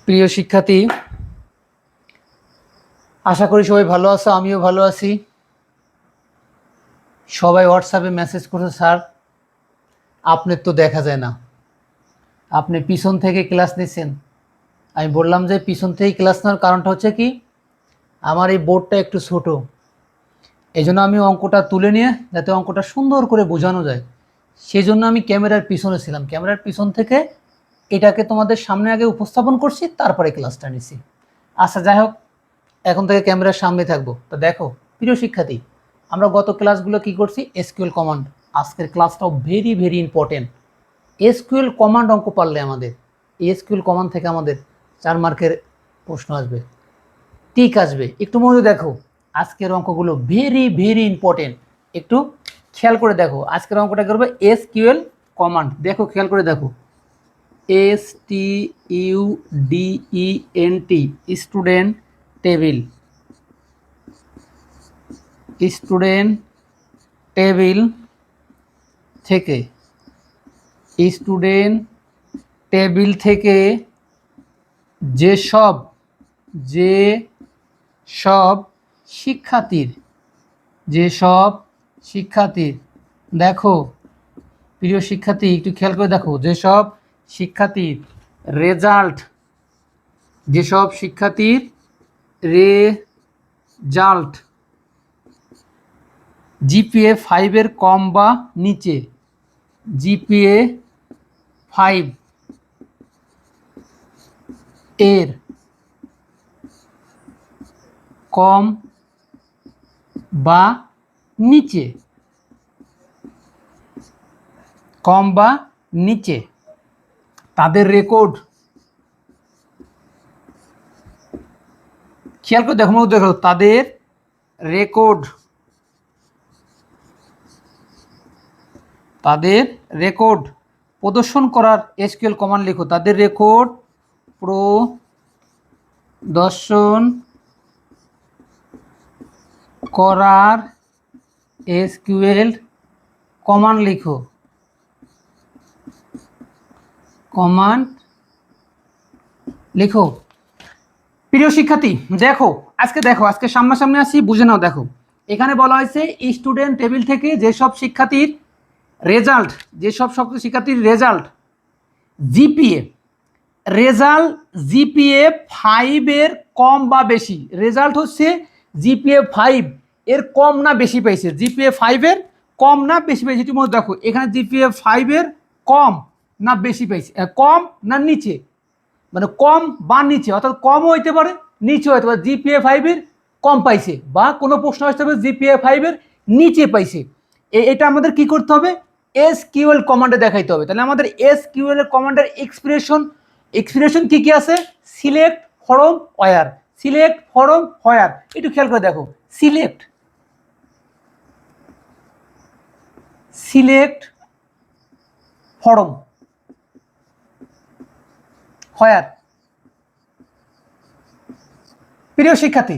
প্রিয় শিক্ষার্থী, আশা করি সবাই ভালো আছো। আমিও ভালো আছি। সবাই হোয়াটসঅ্যাপে মেসেজ করছে, স্যার আপনার তো দেখা যায় না, আপনি পিছন থেকে ক্লাস নিচ্ছেন। আমি বললাম যে পিছন থেকে ক্লাস নেওয়ার কারণটা হচ্ছে কি, আমার এই বোর্ডটা একটু ছোট, এই জন্য আমি অঙ্কটা তুলে নিয়ে যাতে অঙ্কটা সুন্দর করে বোঝানো যায় সেই জন্য আমি ক্যামেরার পিছনে ছিলাম। ক্যামেরার পিছন থেকে এটাকে তোমাদের সামনে আগে উপস্থাপন করছি, তারপরে ক্লাসটা নিছি। আচ্ছা, যাই হোক, এখন থেকে ক্যামেরার সামনে থাকবো। তো দেখো প্রিয় শিক্ষার্থী, আমরা গত ক্লাসগুলো কি করছি, এসকিউএল কমান্ড। আজকের ক্লাসটাও very very important. SQL command অঙ্ক পারলে আমাদের এসকিউএল কমান্ড থেকে আমাদের 4 মার্কের প্রশ্ন আসবে, ঠিক আসবে। একটু মনে দেখো, আজকের অঙ্কগুলো ভেরি ভেরি ইম্পর্টেন্ট। একটু খেয়াল করে দেখো, আজকের অঙ্কটা করবে এসকিউএল কমান্ড। দেখো খেয়াল করে দেখো, STUDENT, student table. Student table থেকে স্টুডেন্ট টেবিল থেকে যেসব শিক্ষার্থীর দেখো প্রিয় শিক্ষার্থী, একটু খেয়াল করে দেখো, যেসব শিক্ষার্থীর রেজাল্ট জিপিএ 5-এর কম বা নিচে, জিপিএ 5 এর কম বা নিচে, তাদের রেকর্ড, খেয়াল করে দেখো তাদের রেকর্ড প্রদর্শন করার এসকিউএল কমান্ড লিখো। তাদের রেকর্ড প্রদর্শন করার এসকিউএল কমান্ড লিখো। প্রিয় শিক্ষার্থী, আজকে সামনাসামনি আসি, বুঝে নাও। দেখো এখানে বলা হয়েছে স্টুডেন্ট টেবিল থেকে যেসব শিক্ষার্থীর রেজাল্ট জিপিএ 5-এর কম বা বেশি। রেজাল্ট হচ্ছে জিপিএ 5 এর কম না বেশি পাইছে, জিপিএ 5-এর কম না বেশি পাইছে। তুমি দেখো এখানে জিপিএ 5-এর কম না বেশি পাইছে, কম না নিচে, মানে কম বা নিচে, অর্থাৎ কমও হইতে পারে নিচেও হইতে পারে। জিপিএ 5-এর কম পাইছে, বা কোনো প্রশ্ন আসতে হবে জিপিএ 5-এর নিচে পাইছে। এটা আমাদের কি করতে হবে, এসকিউএল কমান্ডে দেখাইতে হবে। তাহলে আমাদের এসকিউএল কমান্ডের এক্সপ্রেশন কি কি আছে, সিলেক্ট ফরম হোয়ার। একটু খেয়াল করে দেখো, সিলেক্ট ফরম হোয়ার। প্রিয় শিক্ষার্থী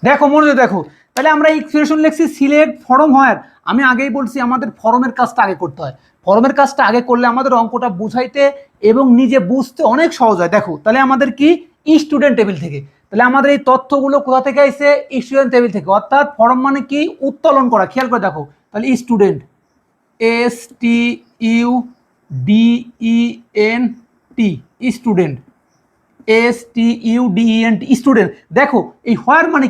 দেখো, মনোযোগ দেখো, তাহলে আমরা এক্সপ্রেশন লিখছি সিলেক্ট ফরম হোয়ার। আমি আগেই বলছি আমাদের ফরমের কাজটা আগে করতে হয়। ফরমের কাজটা আগে করলে আমাদের অঙ্কটা বুঝাইতে এবং নিজে বুঝতে অনেক সহজ হয়। দেখো তাহলে আমাদের কি, স্টুডেন্ট টেবিল থেকে। তাহলে আমাদের এই তথ্যগুলো কোথা থেকে আসছে, স্টুডেন্ট টেবিল থেকে। অর্থাৎ ফরম মানে কি, উত্তোলন করা। খেয়াল করে দেখো, তাহলে স্টুডেন্ট, স্টুডেন্ট, স্টুডেন্ট। দেখো এই হোয়ার মানে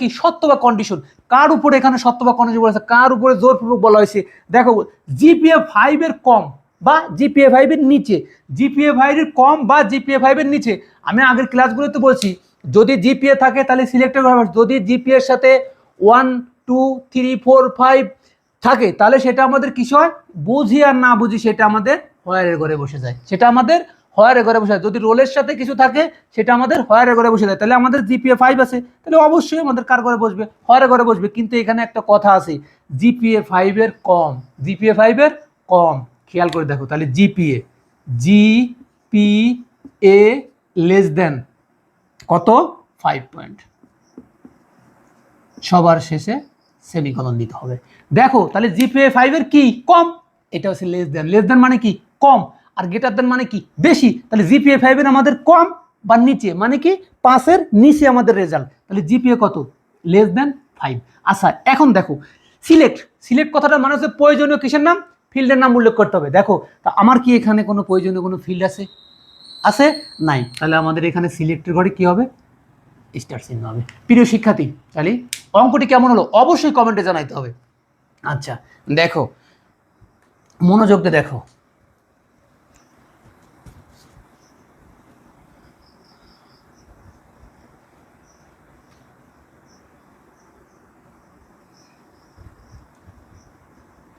কি, সত্য বা কন্ডিশন। কার উপরে এখানে সত্য বা কন্ডিশন বলা হয়েছে, কার উপরে জোরপূর্বক বলা হয়েছে। দেখো জিপিএ 5-এর কম বা জিপিএ 5-এর নিচে, জিপিএ 5-এর কম বা জিপিএ 5-এর নিচে। আমি আগের ক্লাসগুলোতে বলছি, যদি জিপিএ থাকে তাহলে সিলেক্টেড হবে, যদি জিপিএ এর সাথে 1 2 3 4 5 থাকে তাহলে সেটা আমাদের কিছু হয়, বুঝি আর না বুঝি সেটা আমাদের হোয়ারের ঘরে বসে যায়, যদি রোলের সাথে কিছু থাকে সেটা আমাদের হোয়ারের ঘরে বসে যায়। তাহলে আমাদের জিপিএ 5 আছে, তাহলে অবশ্যই আমাদের কার ঘরে বসবে, হোয়ারের ঘরে বসবে। কিন্তু এখানে একটা কথা আছে, জিপিএ 5-এর কম, খেয়াল করে দেখো, তাহলে জিপিএ লেস দেন কত, 5 পয়েন্ট। সবার শেষে সেমিকোলন দিতে হবে। দেখো তাহলে জিপিএ 5-এর কি, কম, এটা হচ্ছে লেস দেন মানে কি, কম। আর গ্রেটার দেন মানে কি বেশি, তাহলে জিপিএ 5 আমাদের কম বা নিচে, মানে কি 5 নিচে আমাদের রেজাল্ট, তাহলে জিপিএ কত লেস দেন 5। আচ্ছা এখন দেখো সিলেক্ট কথাটা মানে হচ্ছে প্রয়োজনীয় কিসের নাম, ফিল্ডের নাম উল্লেখ করতে হবে। দেখো তা আমার কি এখানে কোনো প্রয়োজনীয় কোনো ফিল্ড আছে নাই, তাহলে আমাদের এখানে সিলেক্টের ঘরে কি হবে স্টার চিহ্ন হবে। প্রিয় শিক্ষার্থী তাহলে অঙ্কটি কেমন হলো অবশ্যই কমেন্টে জানাইতে হবে। আচ্ছা দেখো মনোযোগ দিয়ে দেখো,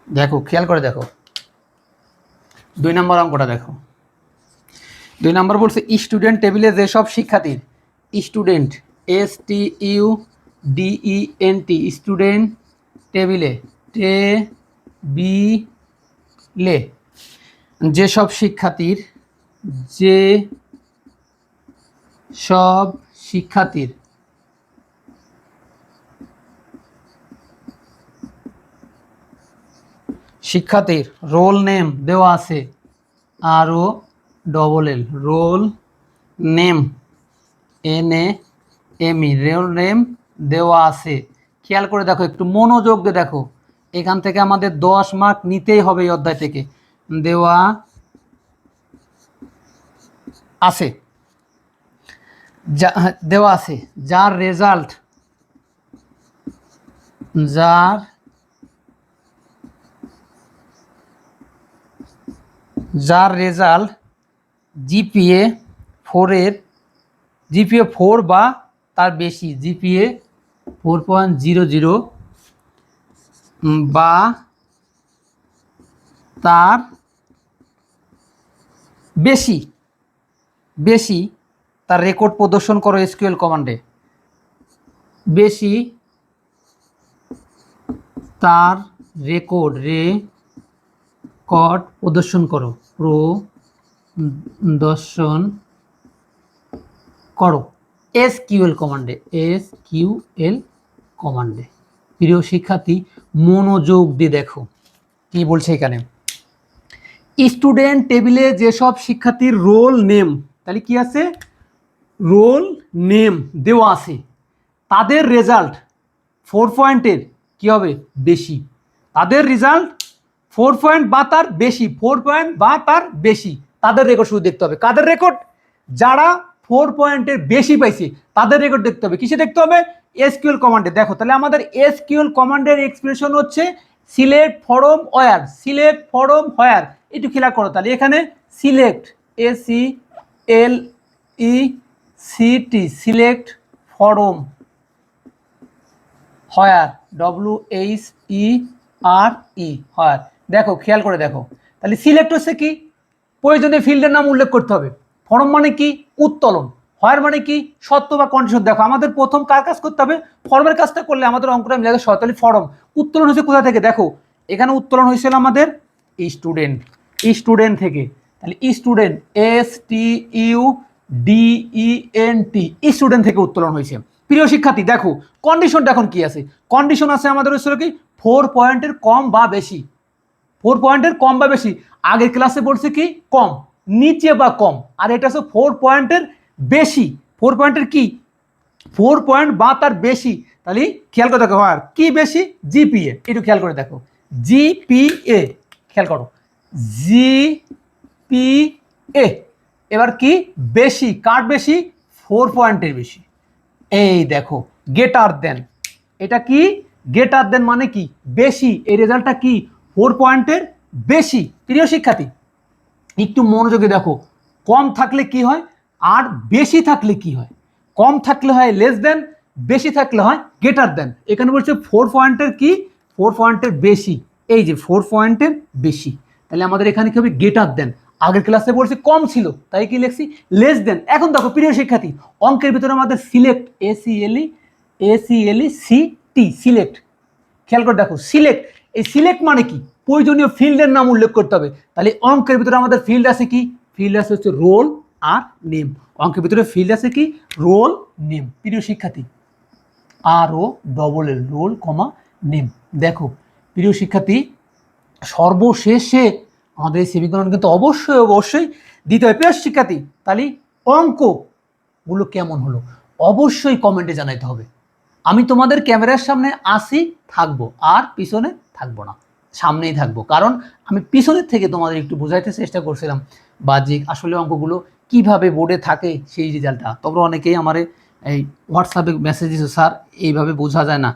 দেখো খেয়াল করে দেখো 2 নম্বর অঙ্কটা দেখো। 2 নম্বর বলছে স্টুডেন্ট টেবিলে যেসব শিক্ষার্থীর স্টুডেন্ট STUDENT স্টুডেন্ট টেবিলে যেসব শিক্ষার্থীর রোল নেম দেওয়া আছে ROLL roll name NAME roll name দেওয়া আছে। খেয়াল করে দেখো একটু মনোযোগ দিয়ে দেখো, এখান থেকে আমাদের 10 মার্ক নিতেই হবে এই অধ্যায় থেকে। দেওয়া আছে যার রেজাল্ট জিপিএ 4 বা তার বেশি, জিপিএ 4.00 বা তার বেশি তার রেকর্ড প্রদর্শন করো এসকিউএল কমান্ডে। বেশি তার রেকর্ড প্রদর্শন করো এসকিউএল কমান্ডে। প্রিয় শিক্ষার্থী মনোযোগ দিয়ে দেখো কি বলছে এখানে, স্টুডেন্ট টেবিলে যেসব শিক্ষার্থীর রোল নেম, তাহলে কি আছে রোল নেম দেওয়া আছে, তাদের রেজাল্ট 4 পয়েন্টের কি হবে বেশি, তাদের রেজাল্ট 4 পয়েন্ট বা তার বেশি, 4 পয়েন্ট বা তার বেশি, তাদের রেকর্ড শুধু দেখতে হবে। কাদের রেকর্ড, যারা 4 পয়েন্টের বেশি পাইছে তাদের রেকর্ড দেখতে হবে। কিসে দেখতে হবে এসকিউএল কমান্ডে। দেখো তাহলে আমাদের এসকিউএল কমান্ডের এক্সপ্রেশন হচ্ছে সিলেক্ট ফরম হোয়ার, একটু খেলা করো। তাহলে এখানে select SELECT select form where WHERE দেখো খেয়াল করে দেখো, তাহলে সিলেক্ট হচ্ছে কি প্রয়োজনীয় ফিল্ডের নাম উল্লেখ করতে হবে, ফরম মানে কি উত্তোলন, হোয়ার মানে কি সত্য বা কন্ডিশন। দেখো আমাদের প্রথম কার কাজ করতে হবে, ফর্মের কাজটা করলে আমাদের অঙ্কটা মিলে যাবে। তাহলে ফরম উত্তোলন হচ্ছে কোথা থেকে, দেখো এখানে উত্তোলন হয়েছিল আমাদের স্টুডেন্ট থেকে, তাহলে স্টুডেন্ট স্টুডেন্ট থেকে উত্তোলন হয়েছে। প্রিয় শিক্ষার্থী দেখো কন্ডিশনটা এখন কি আছে, কন্ডিশন আছে আমাদের হচ্ছে কি 4 পয়েন্টের কম বা বেশি, 4 পয়েন্টের কম বা বেশি। আগের ক্লাসে বলছে কি কম, নিচে বা কম, আর এটা হচ্ছে 4 পয়েন্টের বেশি, 4 পয়েন্টের কি 4 পয়েন্ট বা তার বেশি। তাহলে খেয়াল করে দেখো আর কি বেশি জিপিএ, একটু খেয়াল করে দেখো জিপিএ, খেয়াল করো জিপিএ এবার কি বেশি, কার বেশি 4 পয়েন্টের বেশি। এই দেখো গ্রেটার দেন, এটা কি গ্রেটার দেন মানে কি বেশি, এই রেজাল্টটা কি 4 পয়েন্টের বেশি। প্রিয় শিক্ষার্থী একটু মনোযোগে দেখো, কম থাকলে কি হয় আর বেশি থাকলে কি হয়, কম থাকলে হয় লেস দেন, বেশি থাকলে হয় গ্রেটার দেন। এখানে বলছে 4 পয়েন্টের কি 4 পয়েন্টের বেশি, এই যে 4 পয়েন্টের বেশি, তাহলে আমাদের এখানে কি হবে গ্রেটার দেন। আগের ক্লাসে বলছে কম ছিল তাই কি লিখছি লেস দেন। এখন দেখো প্রিয় শিক্ষার্থী অঙ্কের ভিতরে আমাদের সিলেক্ট SELECT সিলেক্ট, খেয়াল করে দেখো সিলেক্ট, এই সিলেক্ট মানে কি প্রয়োজনীয় ফিল্ডের নাম উল্লেখ করতে হবে। তাহলে অঙ্কের ভিতরে আমাদের ফিল্ড আছে কি, ফিল্ড আছে হচ্ছে রোল আর নেম, অঙ্কের ভিতরে ফিল্ড আছে কি রোল নেম। প্রিয় শিক্ষার্থী ROLL রোল নেম। দেখো প্রিয় শিক্ষার্থী সর্বশেষে আমাদের এই সমীকরণ কিন্তু অবশ্যই অবশ্যই দিতে হবে। প্রিয় শিক্ষার্থী, তাহলে অঙ্কগুলো কেমন হলো অবশ্যই কমেন্টে জানাইতে হবে। আমি তোমাদের ক্যামেরার সামনে আসি, থাকবো, আর পিছনে থাকবো না, সামনেই থাকবো, কারণ আমি পিছনের থেকে তোমাদের একটু বোঝাইতে চেষ্টা করছিলাম বাহ্যিক আসলে অঙ্কগুলো কিভাবে বোর্ডে থাকে সেই রেজাল্টটা। তোমরা অনেকেই আমার এই হোয়াটসঅ্যাপে মেসেজ দিছো, স্যার এইভাবে বোঝা যায় না,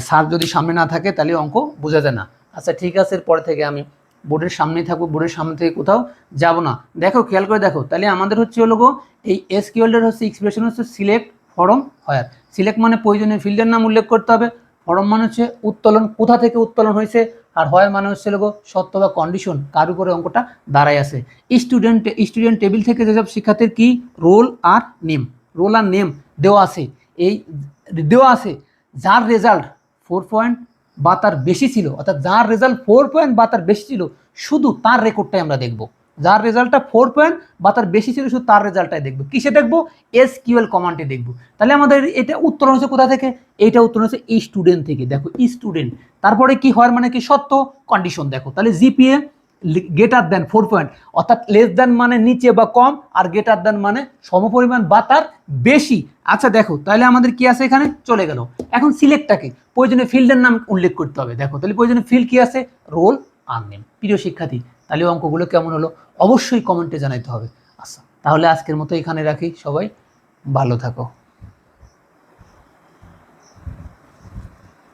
স্যার যদি সামনে না থাকে তাহলে অঙ্ক বোঝা যায় না। আচ্ছা ঠিক আছে, এরপরে থেকে আমি বোর্ডের সামনেই থাকবো, বোর্ডের সামনে থেকে কোথাও যাব না। দেখো খেয়াল করে দেখো, তাহলে আমাদের হচ্ছে হলো গো এই এসকিউএল হচ্ছে এক্সপ্রেশন হচ্ছে সিলেক্ট ফরম হোয়ার। সিলেক্ট মানে প্রয়োজনীয় ফিল্ডের নাম উল্লেখ করতে হবে, ফরম মানে হচ্ছে উত্তোলন, কোথা থেকে উত্তোলন হয়েছে, আর হোয়ার মানে হচ্ছে লোক সত্য বা কন্ডিশন, কার উপরে অঙ্কটা দাঁড়ায় আছে। স্টুডেন্ট টেবিল থেকে যেসব শিক্ষার্থীর কি রোল আর নেম, রোল আর নেম দেওয়া আছে, এই দেওয়া আছে যার রেজাল্ট 4 পয়েন্ট বা তার বেশি ছিল, অর্থাৎ যার রেজাল্ট 4 পয়েন্ট বা তার বেশি ছিল শুধু তার রেকর্ডটাই আমরা দেখব। যার রেজাল্টটা 4 পয়েন্ট বা তার বেশি ছিল শুধু তার রেজাল্টটাই দেখবো। কিসে দেখবো? এসকিউএল কমান্ডে দেখবো। তাহলে আমাদের এটা উত্তর হচ্ছে কোথা থেকে? এইটা উত্তর হচ্ছে স্টুডেন্ট থেকে। দেখো স্টুডেন্ট, তারপরে কি হয় মানে কি সত্য, কন্ডিশন দেখো, তাহলে জিপিএ গ্রেটার দেন 4 পয়েন্ট, অর্থাৎ লেস দেন মানে নিচে বা কম, আর গ্রেটার দেন মানে সমপরিমাণ বা তার বেশি। আচ্ছা দেখো, তাহলে আমাদের কি আছে এখানে চলে গেল। এখন সিলেক্টটাকে প্রয়োজনীয় ফিল্ডের নাম উল্লেখ করতে হবে। দেখো তাহলে প্রয়োজনীয় ফিল্ড কি আছে? রোল আর নেম। প্রিয় শিক্ষার্থী, তাহলে অঙ্কগুলো কেমন হলো অবশ্যই কমেন্টে জানাইতে হবে। আচ্ছা তাহলে আজকের মতো এখানে রাখি, সবাই ভালো থাকো।